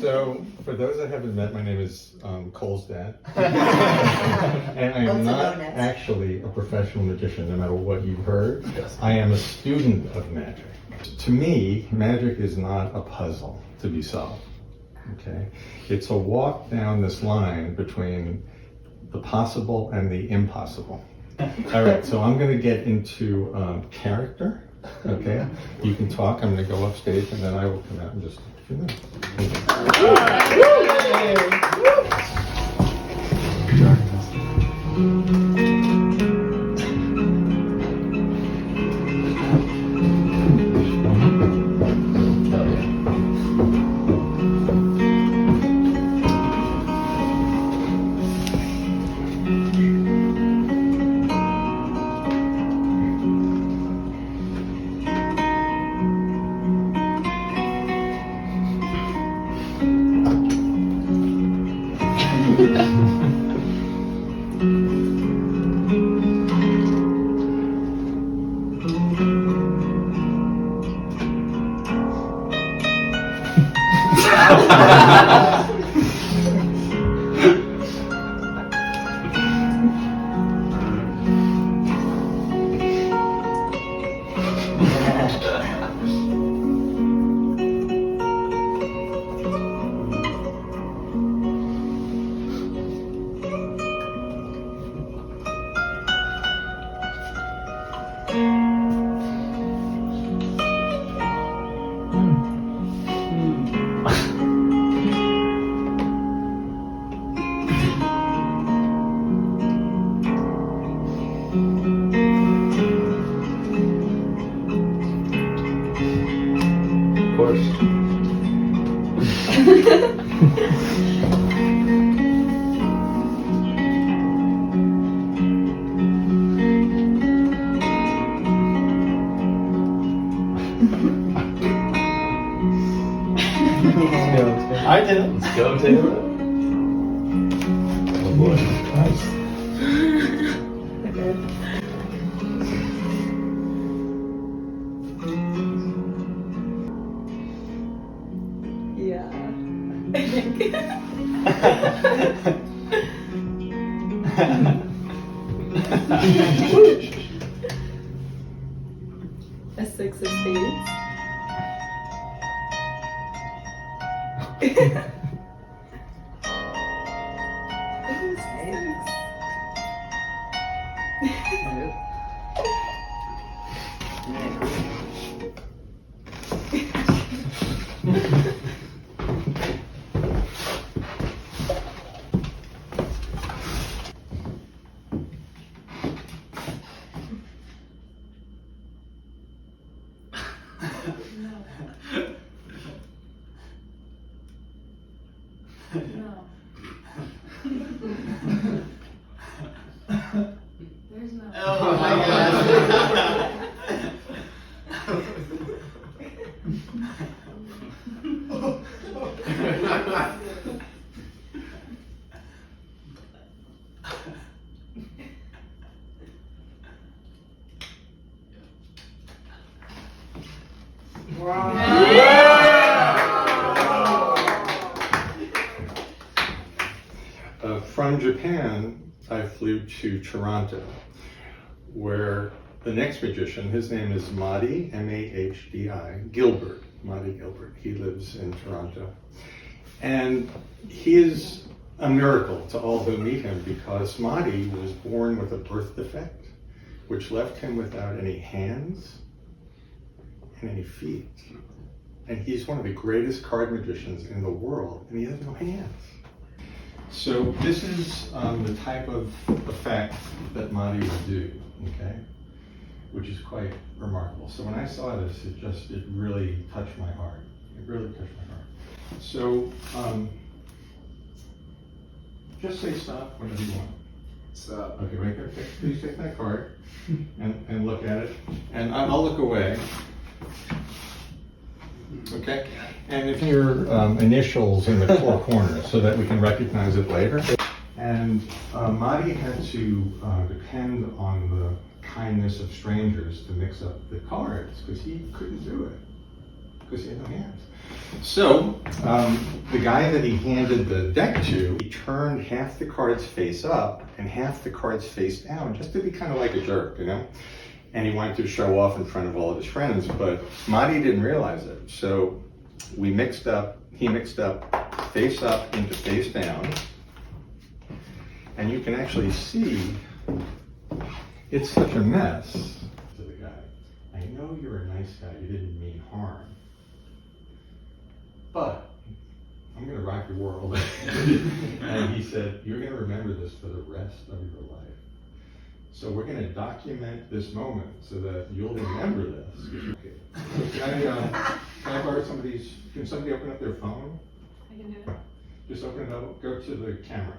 So, for those that haven't met, my name is Cole's dad. And I am not actually a professional magician, no matter what you've heard. I am a student of magic. To me, magic is not a puzzle to be solved. Okay? It's a walk down this line between the possible and the impossible. All right, so I'm going to get into character. Okay? You can talk. I'm going to go upstage, and then I will come out in just a few minutes. I did it. Let's go, Taylor. Oh boy. Nice. Yeah. A 6 of spades. No. There's no. Oh my God. From Japan, I flew to Toronto, where the next magician, his name is Mahdi, M-A-H-D-I, Gilbert, Mahdi Gilbert. He lives in Toronto. And he is a miracle to all who meet him because Mahdi was born with a birth defect, which left him without any hands and any feet. And he's one of the greatest card magicians in the world, and he has no hands. So this is the type of effect that Mahdi would do, okay? Which is quite remarkable. So when I saw this, it really touched my heart. It really touched my heart. So just say stop whenever you want. Stop. Okay, right there. Please take that card and look at it. And I'll look away. Okay? And if your initials in the four corners so that we can recognize it later. And Mahdi had to depend on the kindness kindness of strangers to mix up the cards because he couldn't do it because he had no hands. So the guy that he handed the deck to, he turned half the cards face up and half the cards face down just to be kind of like a jerk, you know? And he wanted to show off in front of all of his friends, but Marty didn't realize it. So he mixed up face up into face down. And you can actually see it's such a mess to the guy. I know you're a nice guy, you didn't mean harm. But I'm gonna rock your world. And he said, you're gonna remember this for the rest of your life. So we're gonna document this moment so that you'll remember this. Okay. So can I borrow somebody's, can somebody open up their phone? I can do it. Just open it up, go to the camera.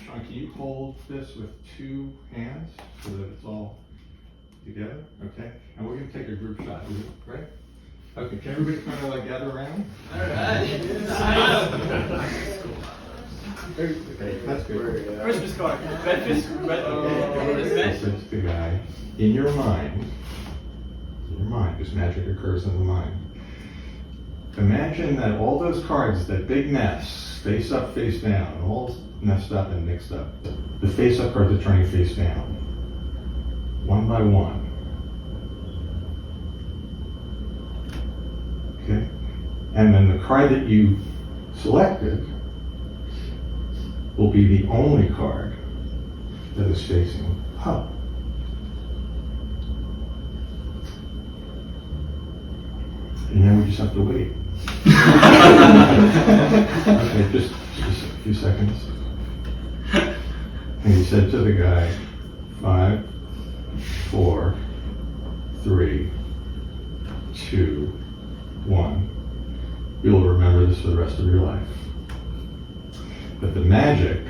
Sean, can you hold this with two hands so that it's all together? Okay, and we're gonna take a group shot, right? Okay, can everybody kind of like gather around? All right. Okay, that's good. Christmas card. Breakfast. This is the guy. In your mind, because magic occurs in the mind. Imagine that all those cards, that big mess, face up, face down, all messed up and mixed up. The face up cards are turning face down, one by one. Okay? And then the card that you selected will be the only card that is facing up. And then we just have to wait. Okay, just a few seconds. And he said to the guy, 5, 4, 3, 2, 1. You'll remember this for the rest of your life. But the magic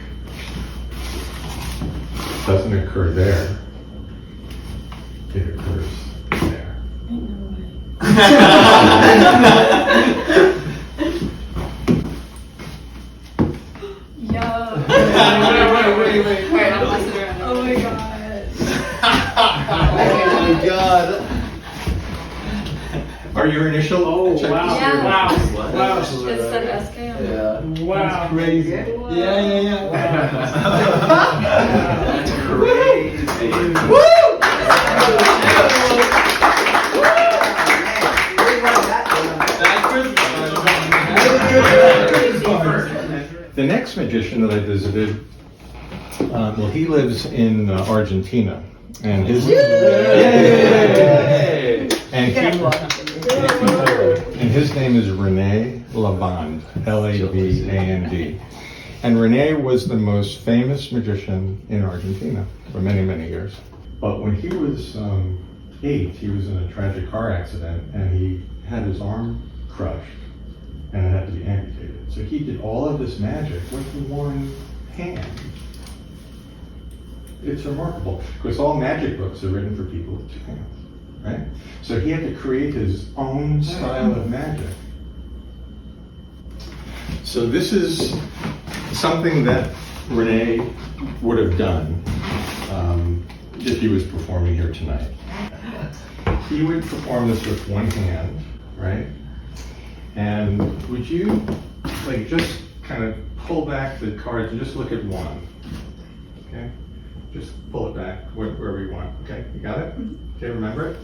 doesn't occur there. It occurs there. Ain't no way. Yo. Wait. I'll pass it around. Oh my god. Oh my god. Are your initials? Oh, check wow. this Yeah. here. Wow. It said SK on it. Yeah. Wow. That's crazy. Wow. Yeah. That's crazy. The next magician that I visited, well, he lives in Argentina, and his and his name is Rene Lavand, Lavand. And Rene was the most famous magician in Argentina for many, many years. But when he was 8, he was in a tragic car accident, and he had his arm crushed, and it had to be amputated. So he did all of this magic with one hand. It's remarkable, because all magic books are written for people with 2 hands, right? So he had to create his own style of magic. So this is something that Rene would have done if he was performing here tonight. He would perform this with one hand, right? And would you like just kind of pull back the cards and just look at one, okay? Just pull it back wherever you want, okay? You got it? Okay, remember it?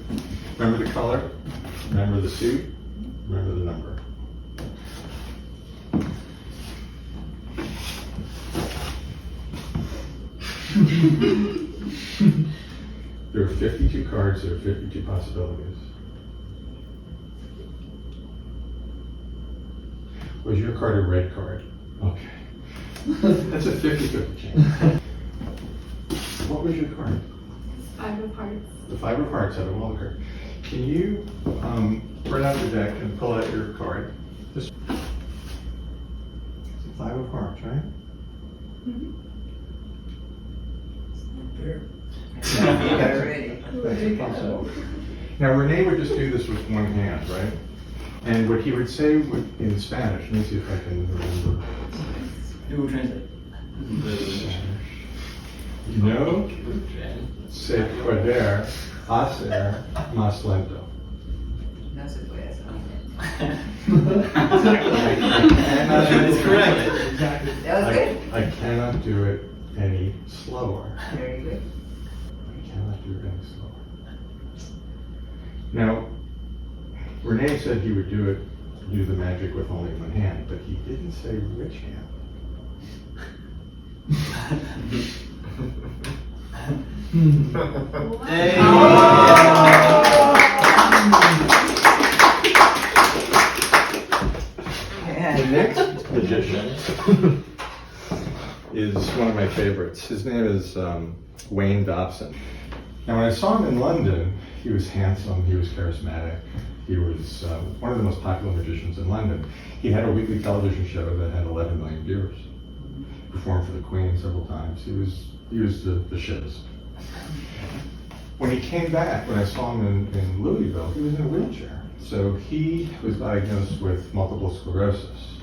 Remember the color? Remember the suit? Remember the number. There are 52 cards, there are 52 possibilities. Was your card a red card? Okay. That's a 50-50 chance. What was your card? 5 of hearts. The 5 of hearts out of all the cards. Can you spread out the deck and pull out your card? Just it's a 5 of hearts, right? Mm-hmm. That's impossible. Now Rene would just do this with one hand, right? And what he would say in Spanish, let me see if I can remember. Google Translate. No se puede hacer más lento. No se puede hacer. It's correct. Exactly. That was good. I cannot do it any slower. Very good. I cannot do it any slower. Now, Renee said he would do the magic with only one hand, but he didn't say which hand. The next magician is one of my favorites. His name is Wayne Dobson. Now, when I saw him in London, he was handsome, he was charismatic, he was one of the most popular magicians in London. He had a weekly television show that had 11 million viewers. Performed for the Queen several times. He was the shiz. When he came back, when I saw him in Louisville, he was in a wheelchair. So he was diagnosed with multiple sclerosis.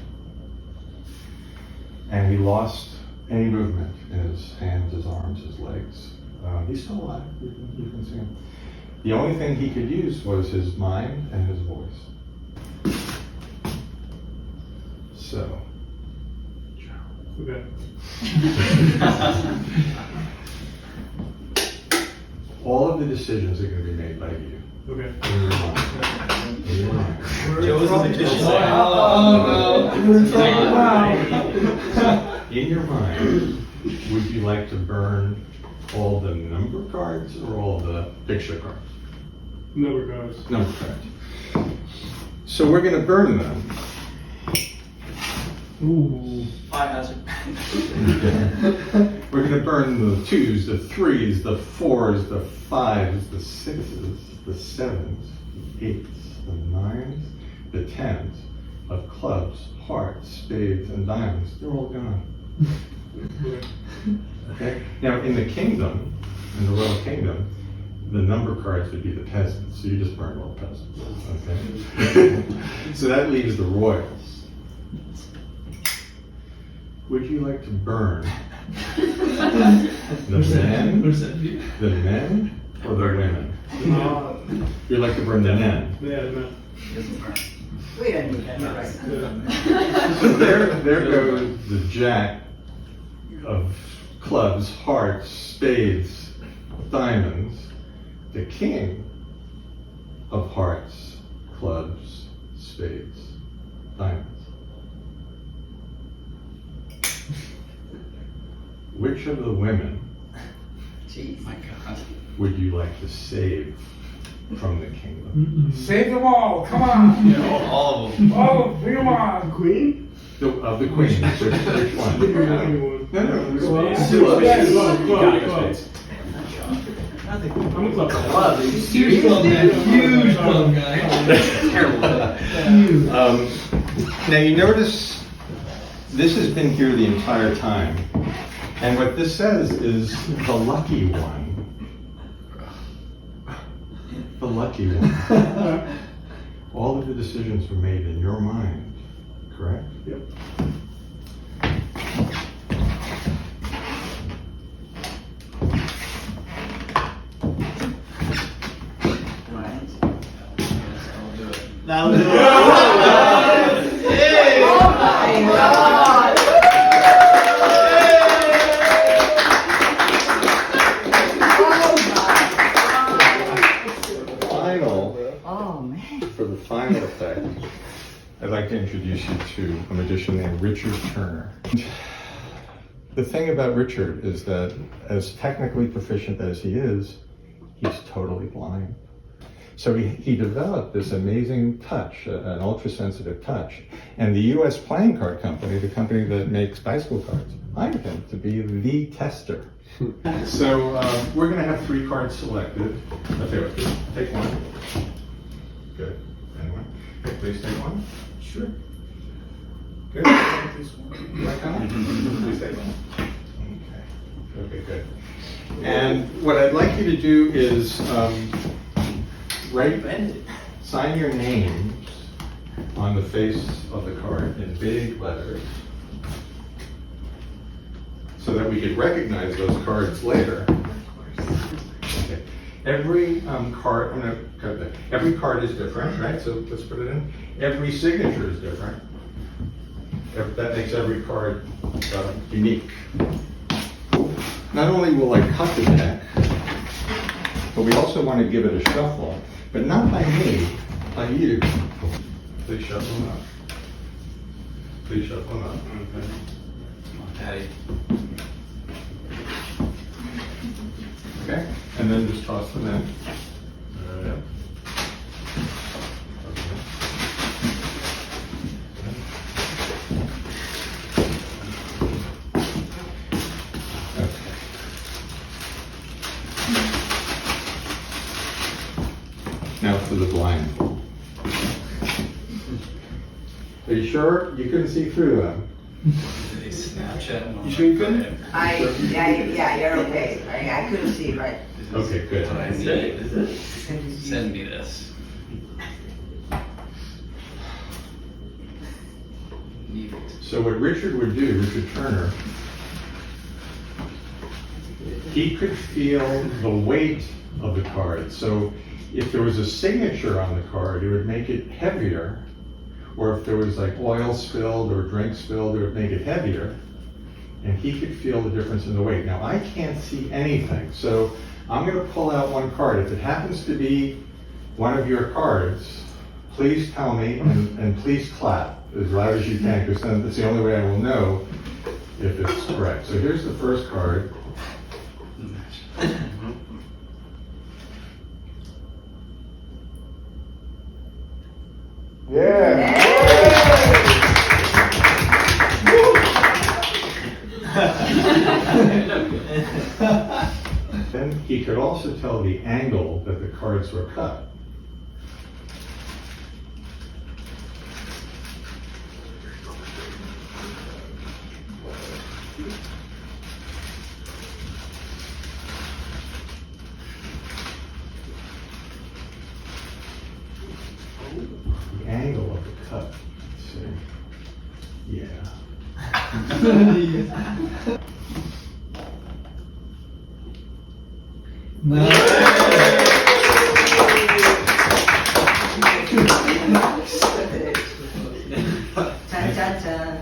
And he lost any movement in his hands, his arms, his legs. He's still alive, you can see him. The only thing he could use was his mind and his voice. So, Okay. all of the decisions are going to be made by you. Okay. In your mind. In your mind. Joe's a magician. In your mind, would you like to burn all the number cards or all the picture cards? Number cards. Number cards. So we're going to burn them. Ooh. We're going to burn the 2s, the 3s, the 4s, the 5s, the 6s, the 7s, the 8s, the 9s, the 10s of clubs, hearts, spades, and diamonds. They're all gone. Okay? Now, in the kingdom, in the royal kingdom, the number cards would be the peasants. So you just burn all the peasants. Okay? So that leaves the royals. Would you like to burn the men or the women? You'd like to burn the men. Yeah, man. We don't need that right now. So there goes the jack of clubs, hearts, spades, diamonds, the king of hearts, clubs, spades, diamonds. Which of the women Jeez. My God. would you like to save from the kingdom? Save them all, come on! Yeah, all of them. Oh, bring them on! Queen? Of the queen, which one? Anyone. No, Still no. Yeah, Nothing. I'm a club. Club. Huge club, man. Huge club, guy. Terrible. Now you notice this has been here the entire time. And what this says is the lucky one. The lucky one. All of the decisions were made in your mind, correct? Yep. That'll do it. Oh my God! For the final effect, I'd like to introduce you to a magician named Richard Turner. The thing about Richard is that, as technically proficient as he is, he's totally blind. So he developed this amazing touch, an ultra-sensitive touch. And the US Playing Card Company, the company that makes bicycle cards, hired him to be the tester. So we're going to have 3 cards selected. Okay, take one. Good. Anyone? Okay, please take one. Sure. Good. Right now? Please take one. Okay. Okay, good. And what I'd like you to do is sign your names on the face of the card in big letters. so that we could recognize those cards later. Okay. Every card, I'm gonna cut that. Every card is different, right? So let's put it in. Every signature is different. That makes every card unique. Not only will I cut the deck, but we also want to give it a shuffle, but not by me, by you. Please shuffle them up. Please shuffle them up. Okay. Daddy. Okay, and then just toss them in. Okay. Now for the blindfold. Are you sure you couldn't see through them? They Snapchat. You sure you couldn't? Yeah, you're okay. I couldn't see, right? Okay, good. What I need is it? Send me this. Need it. So what Richard would do, Richard Turner, he could feel the weight of the card. So if there was a signature on the card, it would make it heavier. Or if there was like oil spilled or drink spilled, it would make it heavier. And he could feel the difference in the weight. Now I can't see anything, so I'm going to pull out one card. If it happens to be one of your cards, please tell me and please clap as loud as you can, because then that's the only way I will know if it's correct. So here's the first card. Then he could also tell the angle that the cards were cut. The angle of the cut. Let's see. Yeah.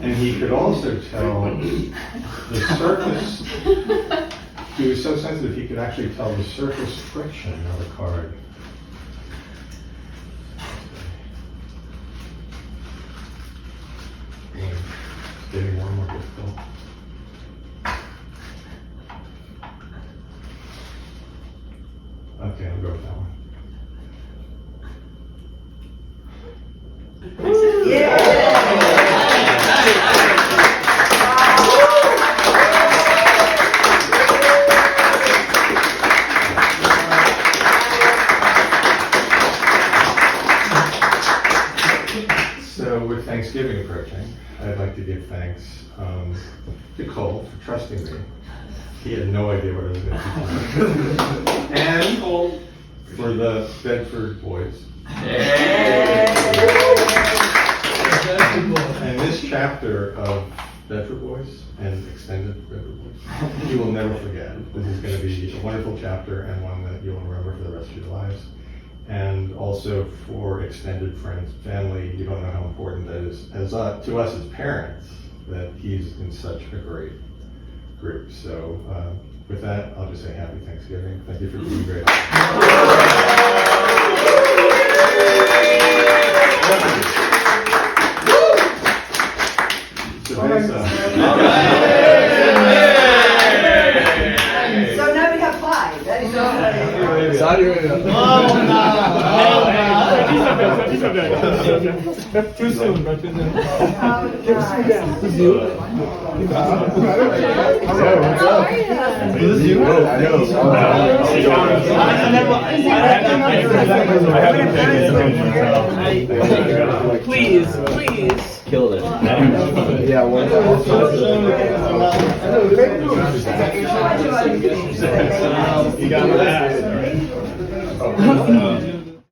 And he could also tell the surface. He was so sensitive he could actually tell the surface friction of a card. It's getting more and more difficult. Okay, I'll go with that one. So with Thanksgiving approaching, I'd like to give thanks to Cole for trusting me. He had no idea what I was going to do. And for the Bedford boys. And this chapter of Bedford Boys and extended Bedford Boys, you will never forget. This is going to be a wonderful chapter and one that you'll remember for the rest of your lives. And also for extended friends, family, you don't know how important that is to us as parents, that he's in such a great group. So with that, I'll just say happy Thanksgiving. Thank you for being great. So now we have 5. That is all. Too soon, but too soon. Please. Killed it. Yeah, one. You got that.